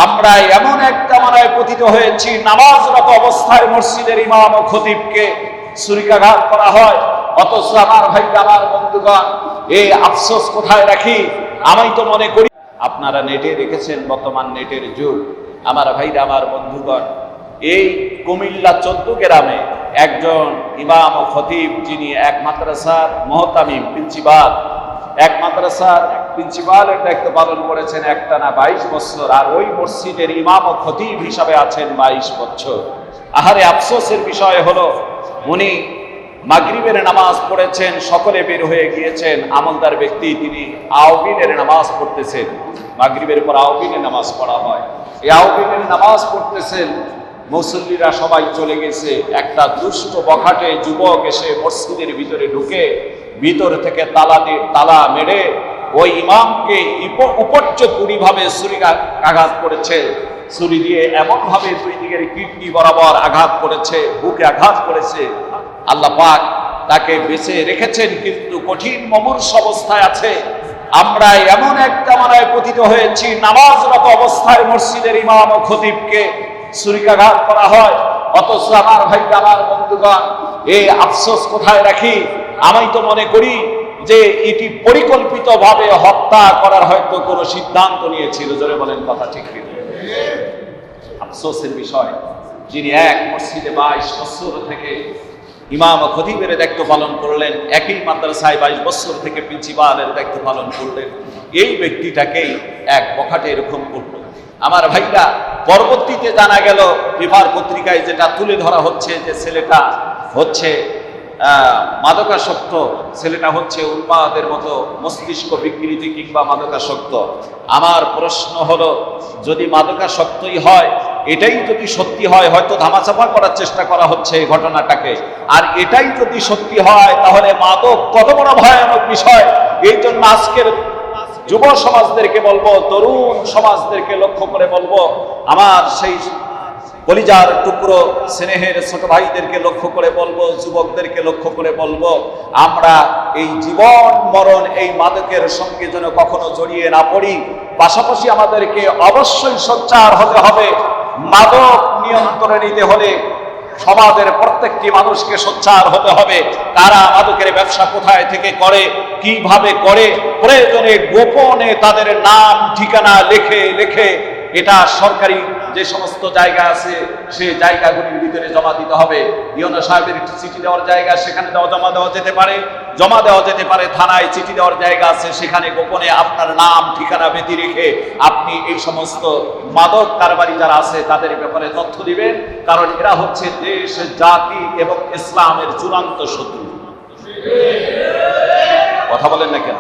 আমরা এমন এক জামানায় পতিত হয়েছি, নামাজরত অবস্থায় মসজিদের ইমাম ও খতিবকে ছুরিকাঘাত করা হয়। অথচ আমার ভাই, আমার বন্ধুগণ, এই আফসোস কোথায় রাখি? আমি তো মনে করি, আপনারা নেটে দেখেছেন বর্তমান নেটের যুগ। আমার ভাইরা, আমার বন্ধুগণ, এই কুমিল্লা 14 গ্রামে একজন ইমাম ও খতিব, যিনি এক মাদ্রাসার মুহতামিম প্রিন্সিপাল, এক মাদ্রাসার প্রিন্সিপালের দায়িত্ব পালন করেছেন একটানা 22 বছর, আর ওই মসজিদের ইমাম ও খতিব হিসাবে আছেন 22 বছর। আহারে, আফসোসের বিষয় হলো উনি মাগরিবের নামাজ পড়েছেন, সকলে বের হয়ে গিয়েছেন। আমলদার ব্যক্তি, তিনি আউবিনের নামাজ পড়তেছেন। মাগরিবের পর আউবিনের নামাজ পড়া হয়। এই আউবিনের নামাজ পড়তেছেন, মুসল্লিরা সবাই চলে গেছে। একটা দুষ্ট বখাটে যুবক এসে মসজিদের ভিতরে ঢুকে ভিতর থেকে তালা মেরে ওই ইমামকে উপর্যুরি ভাবে আঘাত করেছে। ছুরি দিয়ে এমন ভাবে দুই দিকের কিডনি বরাবর আঘাত করেছে, বুকে আঘাত করেছে। আল্লাহ পাক তাকে বেঁচে রেখেছেন, কিন্তু কঠিন মুমূর্ষ অবস্থায় আছে। আমরা এমন এক জামানায় পতিত হয়েছি, নামাজরত অবস্থায় মসজিদের ইমাম ও খতিবকে ছুরিকাঘাত করা হয়। অথচ আমার ভাই, আমার বন্ধুগণ, এই আফসোস কোথায় রাখি? আমি তো মনে করি যে এটি পরিকল্পিতভাবে হত্যা করার হয়তো কোনো সিদ্ধান্ত নিয়েছিল। জোরে বলেন, কথা ঠিক কি? আফসোসের বিষয়, যিনি এক মসজিদে 22 বছর থেকে ইমাম ও খতিবের দায়িত্ব পালন করলেন, একই মাদ্রাসায় 22 বছর থেকে প্রিন্সিপালের দায়িত্ব পালন করলেন, এই ব্যক্তিটাকেই এক বখাটে এরকম করল। আমার ভাইরা, পরবর্তীতে জানা গেল, পেপার পত্রিকায় যেটা তুলে ধরা হচ্ছে, যে ছেলেটা হচ্ছে মাদকাসক্ত, ছেলেটা হচ্ছে উন্মাদের মতো মস্তিষ্ক বিকৃতি কিংবা মাদকাসক্ত। আমার প্রশ্ন হলো, যদি মাদকাসক্তই হয়, এটাই যদি সত্যি হয়, হয়তো ধামাচাপা করার চেষ্টা করা হচ্ছে এই ঘটনাটাকে। আর এটাই যদি সত্যি হয়, তাহলে মাদক কত বড় ভয়ানক বিষয়। এই জন্য আজকের যুব সমাজদেরকে বলবো, তরুণ সমাজদেরকে লক্ষ্য করে বলবো, আমার সেই কলিজার টুকরো স্নেহের ছোট ভাইদেরকে লক্ষ্য করে বলবো, যুবকদেরকে লক্ষ্য করে বলবো, আমরা এই জীবন মরণ এই মাদকের সঙ্গে যেন কখনো জড়িয়ে না পড়ি। পাশাপাশি আমাদেরকে অবশ্যই সোচ্চার হতে হবে। মাদক নিয়ন্ত্রণে নিতে হলে সমাজের প্রত্যেকটি মানুষকে সোচ্চার হতে হবে। তারা মাদকের ব্যবসা কোথায় থেকে করে, কিভাবে করে, প্রয়োজনে গোপনে তাদের নাম ঠিকানা লিখে এটা সরকারি যে সমস্ত জায়গা আছে সেই জায়গাগুলির ভিতরে জমা দিতে হবে। ইউনো সাহেবের চিঠি দেওয়ার জায়গা, সেখানে জমা দেওয়া যেতে পারে। থানায় চিঠি দেওয়ার জায়গা আছে, সেখানে গোপনে আপনার নাম ঠিকানা বেঁধে রেখে আপনি এই সমস্ত মাদক কারবারি যারা আছে তাদের ব্যাপারে তথ্য দিবেন। কারণ এরা হচ্ছে দেশ, জাতি এবং ইসলামের চূড়ান্ত শত্রু। কথা বলেন না কেন?